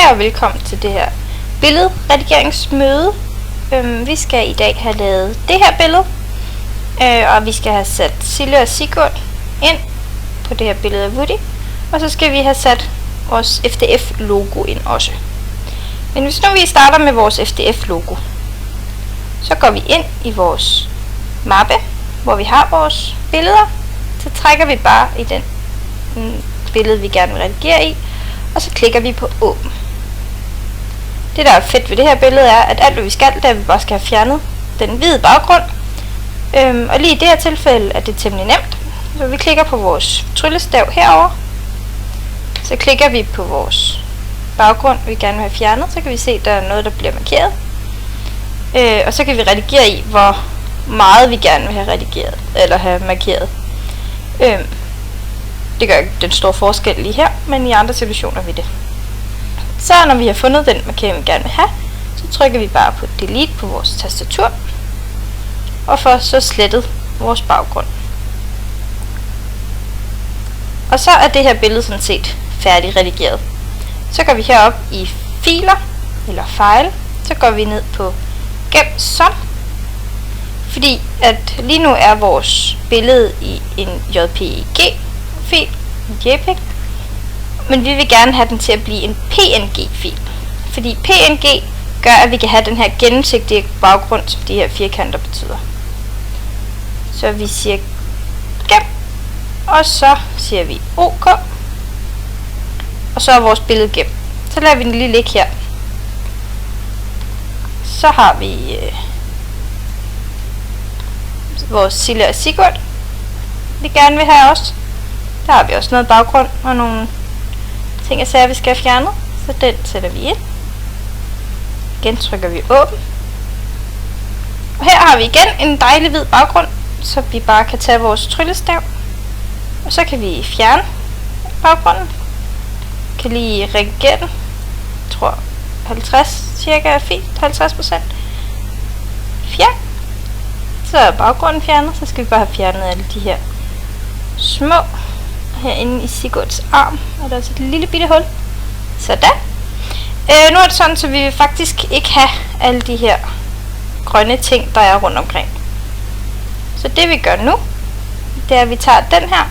Hej og velkommen til det her billedredigeringsmøde. Vi skal i dag have lavet det her billede, og vi skal have sat Sille og Sigurd ind på det her billede af Woody, og så skal vi have sat vores FDF-logo ind også. Men hvis nu vi starter med vores FDF-logo, så går vi ind i vores mappe, hvor vi har vores billeder, så trækker vi bare i den billede, vi gerne vil redigere i, og så klikker vi på åbn. Det der er fedt ved det her billede er, at alt hvad vi skal, det er, at vi bare skal have fjernet den hvide baggrund. Og lige i det her tilfælde er det temmelig nemt. Så vi klikker på vores tryllestav herover. Så klikker vi på vores baggrund, vi gerne vil have fjernet. Så kan vi se, at der er noget, der bliver markeret. Og så kan vi redigere i, hvor meget vi gerne vil have redigeret, eller have markeret. Det gør ikke den store forskel lige her, men i andre situationer vil det. Så når vi har fundet den markering, vi gerne vil have, så trykker vi bare på delete på vores tastatur, og får så slettet vores baggrund. Og så er det her billede sådan set færdig redigeret. Så går vi herop i filer, eller file, så går vi ned på gem som, fordi at lige nu er vores billede i en JPEG-fil, en JPEG, men vi vil gerne have den til at blive en PNG-fil, fordi PNG gør, at vi kan have den her gennemsigtige baggrund, som de her firkanter betyder. Så vi siger gem, og så siger vi OK, og så er vores billede gemt. Så lader vi den lige ligge her. Så har vi vores Sille og Sigurd, vi gerne vil have også. Der har vi også noget baggrund og nogle ting og sager, vi skal have fjernet. Så den sætter vi ind. Igen trykker vi åbn. Og her har vi igen en dejlig hvid baggrund, så vi bare kan tage vores tryllestav. Og så kan vi fjerne baggrunden. Kan lige redigere den. Jeg tror 50 cirka er fint. 50%. Fjern. Så er baggrunden fjernet. Så skal vi bare have fjernet alle de her små. Herinde i Sigurds arm er der også et lille bitte hul. Sådan. Nu er det sådan, så vi vil faktisk ikke have alle de her grønne ting, der er rundt omkring. Så det vi gør nu, det er, at vi tager den her,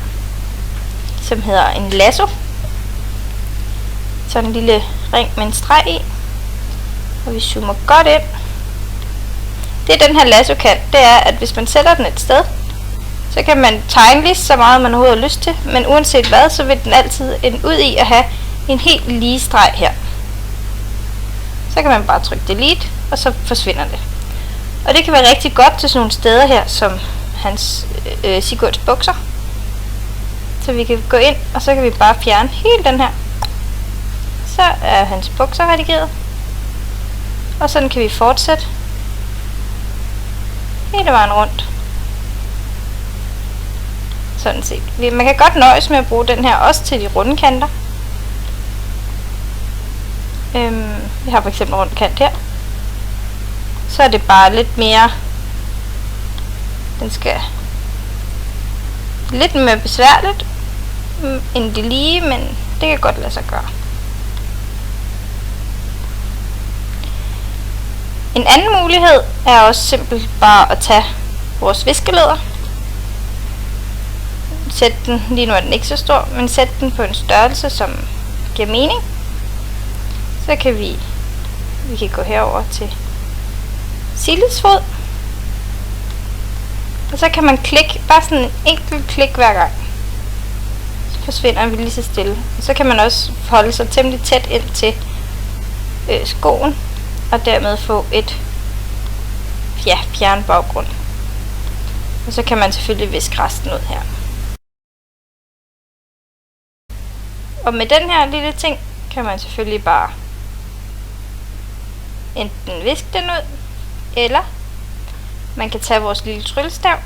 som hedder en lasso. Sådan en lille ring med en streg i. Og vi zoomer godt ind. Det den her lasso kan, det er, at hvis man sætter den et sted, så kan man tegne lige så meget, man overhovedet har lyst til, men uanset hvad, så vil den altid ende ud i at have en helt lige streg her. Så kan man bare trykke delete, og så forsvinder det. Og det kan være rigtig godt til sådan nogle steder her, som hans Sigurds bukser. Så vi kan gå ind, og så kan vi bare fjerne hele den her. Så er hans bukser redigeret. Og sådan kan vi fortsætte hele vejen rundt. Sådan set. Man kan godt nøjes med at bruge den her også til de runde kanter. Vi har for eksempel rund kant her. Så er det bare lidt mere, den skal lidt mere besværligt end det lige, men det kan godt lade sig gøre. En anden mulighed er også simpelt bare at tage vores viskelæder. Sæt den, lige nu er den ikke så stor, men sæt den på en størrelse, som giver mening. Så kan vi kan gå herover til Silles fod. Og så kan man klikke, bare sådan en enkelt klik hver gang. Så forsvinder vi lige så stille. Og så kan man også holde sig temmelig tæt ind til skoen, og dermed få et fjern baggrund. Og så kan man selvfølgelig viske resten ud her. Og med den her lille ting, kan man selvfølgelig bare enten viske den ud, eller man kan tage vores lille tryllestav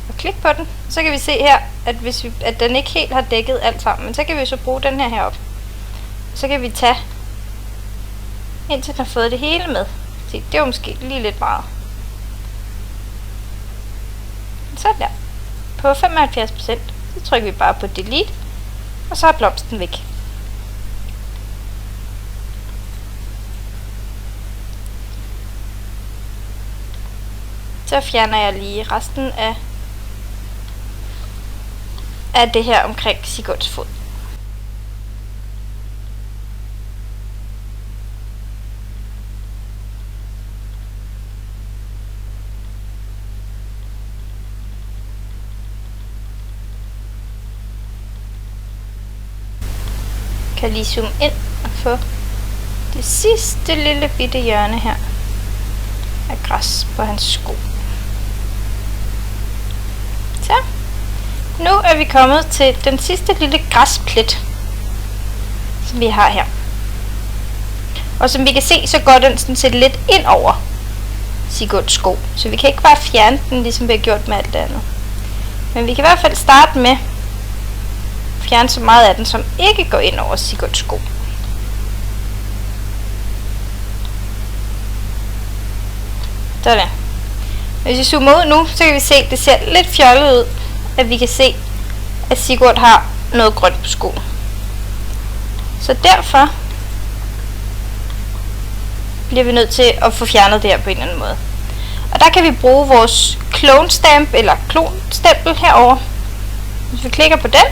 og klikke på den. Så kan vi se her, at, at den ikke helt har dækket alt sammen, men så kan vi så bruge den her heroppe. Så kan vi tage, indtil den har fået det hele med. Se, det var måske lige lidt meget. Sådan der. På 75%, så trykker vi bare på delete, og så er blomsten væk. Så fjerner jeg lige resten af det her omkring Sigurds fod. Kan lige zoome ind og få det sidste lille bitte hjørne her af græs på hans sko. Så. Nu er vi kommet til den sidste lille græsplet, som vi har her. Og som vi kan se, så går den sådan set lidt ind over Sigurds sko. Så vi kan ikke bare fjerne den, ligesom vi har gjort med alt det andet. Men vi kan i hvert fald starte med at fjerne så meget af den, som ikke går ind over Sigurds sko. Sådan. Hvis vi zoomer ud nu, så kan vi se, at det ser lidt fjollet ud, at vi kan se, at Sigurd har noget grønt på skoen. Så derfor bliver vi nødt til at få fjernet det her på en eller anden måde. Og der kan vi bruge vores clone stamp eller klonstempel herover. Hvis vi klikker på den,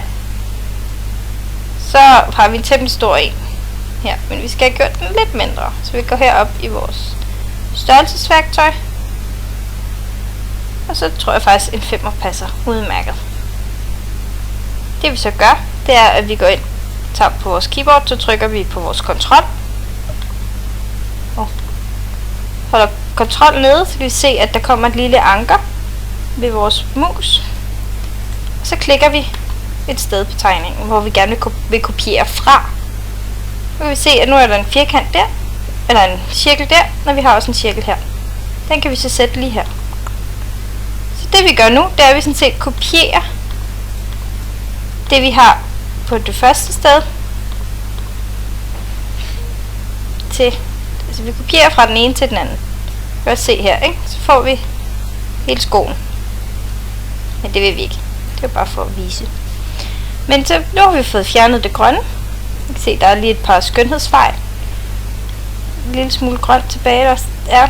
så har vi en temmelig stor en her, men vi skal have gjort den lidt mindre. Så vi går herop i vores størrelsesværktøj, og så tror jeg faktisk en 5'er passer udmærket. Det vi så gør, det er, at vi går ind, tager på vores keyboard, så trykker vi på vores kontrol og holder kontrol nede, så kan vi se, at der kommer et lille anker ved vores mus. Og så klikker vi et sted på tegningen, hvor vi gerne vil kopiere fra. Nu kan vi se, at nu er der en firkant der, eller en cirkel der, når vi har også en cirkel her. Den kan vi så sætte lige her. Så det vi gør nu, det er, at vi sådan set kopierer det vi har på det første sted til, altså vi kopierer fra den ene til den anden. Lad os se her, ikke? Så får vi hele skoen. Men det vil vi ikke. Det er bare for at vise. Men så nu har vi fået fjernet det grønne. I kan se, der er lige et par skønhedsfejl. En lille smule grønt tilbage, der er.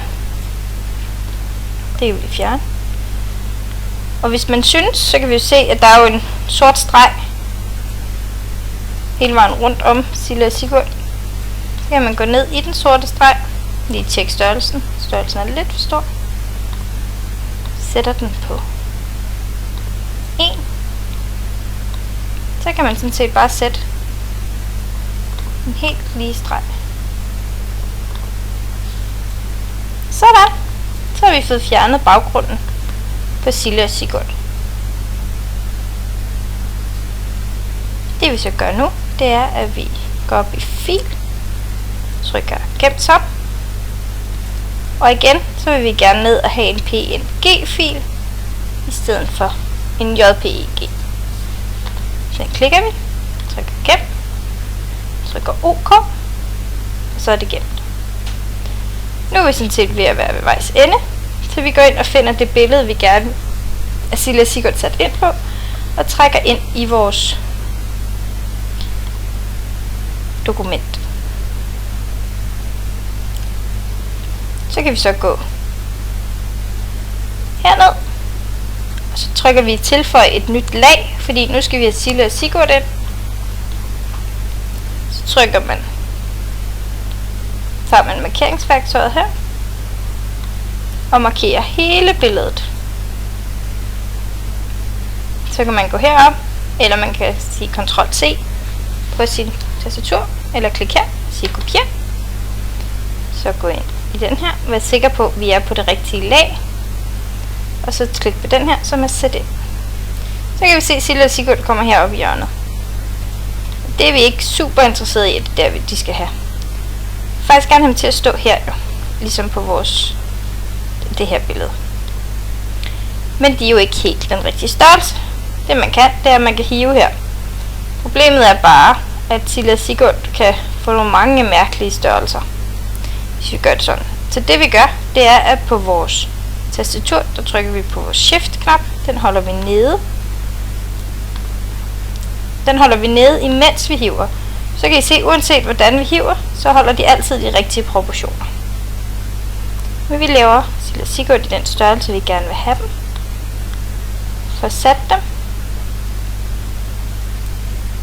Det vil vi fjerne. Og hvis man synes, så kan vi jo se, at der er jo en sort streg hele vejen rundt om Silla og Sigurd. Så kan man gå ned i den sorte streg. Lige tjekke størrelsen. Størrelsen er lidt for stor. Sætter den på 1. Så kan man sådan set bare sætte en helt lige streg. Sådan. Så har vi fået fjernet baggrunden på Silla og Sigurd. Det vi så gør nu, det er, at vi går op i fil, trykker gem som, og igen, så vil vi gerne ned og have en PNG-fil i stedet for en JPEG. Så klikker vi, trykker gem, trykker OK, og så er det gemt. Nu er vi sådan set ved at være ved vejs ende, så vi går ind og finder det billede, vi gerne af Silla og Sigurd sat ind på, og trækker ind i vores dokument. Så kan vi så gå herned, og så trykker vi tilføje et nyt lag, fordi nu skal vi have Silla og Sigurd ind. Så trykker man, tager man markeringsværktøjet her, og markerer hele billedet. Så kan man gå herop, eller man kan sige Ctrl+C på sin tastatur, eller klikke her, sige kopier. Så gå ind i den her, vær sikker på, at vi er på det rigtige lag, og så klik på den her, som er sat ind. Så kan vi se, at Silla og Sigurd kommer heroppe i hjørnet. Det er vi ikke super interesseret i, at det er, de skal have. Jeg vil faktisk gerne have dem til at stå her, jo, ligesom på det her billede. Men de er jo ikke helt den rigtige størrelse. Det man kan, det er, at man kan hive her. Problemet er bare, at Silla og Sigurd kan få nogle mange mærkelige størrelser, hvis vi gør det sådan. Så det vi gør, det er, at på vores tastatur, der trykker vi på vores Shift-knap. Den holder vi nede. Den holder vi nede, imens vi hiver. Så kan I se, uanset hvordan vi hiver, så holder de altid de rigtige proportioner. Men vi laver Silla og Sigurd i den størrelse, vi gerne vil have dem. Få sat dem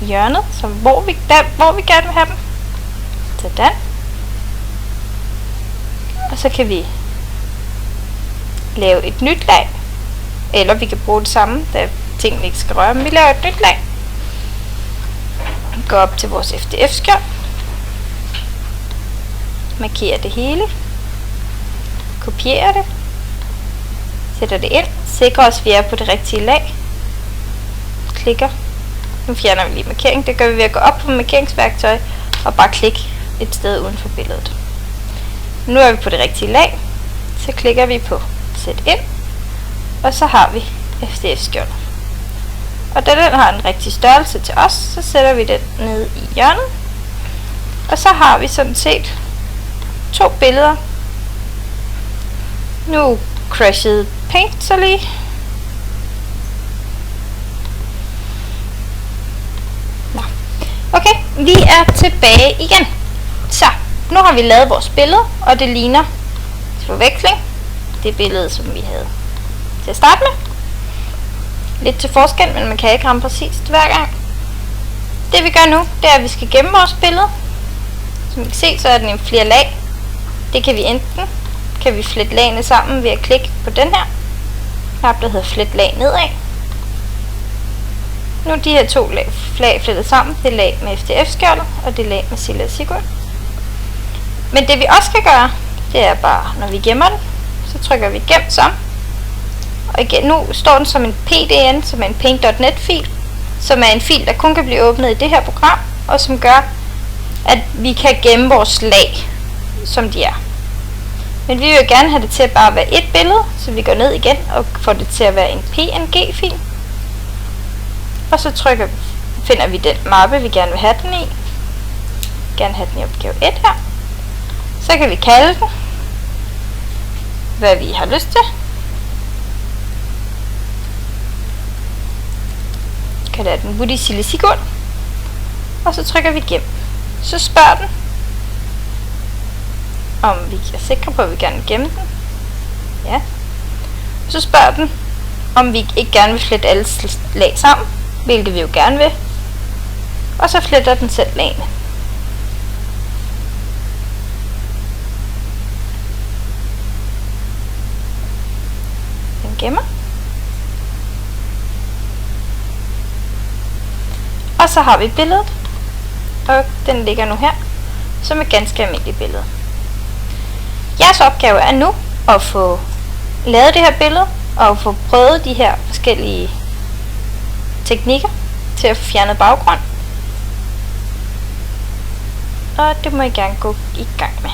i hjørnet, så hvor vi gerne vil have dem. Sådan. Og så kan vi lave et nyt lag. Eller vi kan bruge det samme, da tingene ikke skal røre, men vi laver et nyt lag. Gå op til vores FDF-skjold. Markerer det hele. Kopierer det. Sætter det ind. Sikrer os, at vi er på det rigtige lag. Klikker. Nu fjerner vi lige markering. Det gør vi ved at gå op på markeringsværktøj og bare klikke et sted uden for billedet. Nu er vi på det rigtige lag. Så klikker vi på sæt ind. Og så har vi FDF-skjoldet. Og da den har en rigtig størrelse til os, så sætter vi den ned i hjørnet. Og så har vi sådan set 2 billeder. Nu crashede Paint så lige. Nå. Okay, vi er tilbage igen. Så, nu har vi lavet vores billede, og det ligner til forveksling det billede, som vi havde til at starte med. Lidt til forskel, men man kan ikke ramme præcist hver gang. Det vi gør nu, det er, at vi skal gemme vores billede. Som I kan se, så er den i flere lag. Det kan vi enten flette lagene sammen ved at klikke på den her knap, der hedder flet lag nedad. Nu er de her 2 lag flettet sammen. Det er lag med FDF-skjoldet, og det er lag med Silla og Sigurd. Men det vi også kan gøre, det er bare, når vi gemmer den, så trykker vi gem som. Og igen, nu står den som en PDN, som er en Paint.net-fil, som er en fil, der kun kan blive åbnet i det her program, og som gør, at vi kan gemme vores lag, som de er. Men vi vil jo gerne have det til at bare være et billede, så vi går ned igen og får det til at være en PNG-fil. Og så finder vi den mappe, vi gerne vil have den i. Gerne have den i opgave 1 her. Så kan vi kalde den, hvad vi har lyst til. Kalder den Woody Silla Sigurd. Og så trykker vi gem. Så spørger den, om vi er sikre på, at vi gerne vil gemme den. Ja. Så spørger den, om vi ikke gerne vil flette alle lag sammen, hvilket vi jo gerne vil. Og så fletter den selv lagene. Den gemmer. Og så har vi billedet. Og den ligger nu her, som et ganske almindeligt billede. Jeres opgave er nu at få lavet det her billede, og få prøvet de her forskellige teknikker til at få fjernet baggrund. Og det må I gerne gå i gang med.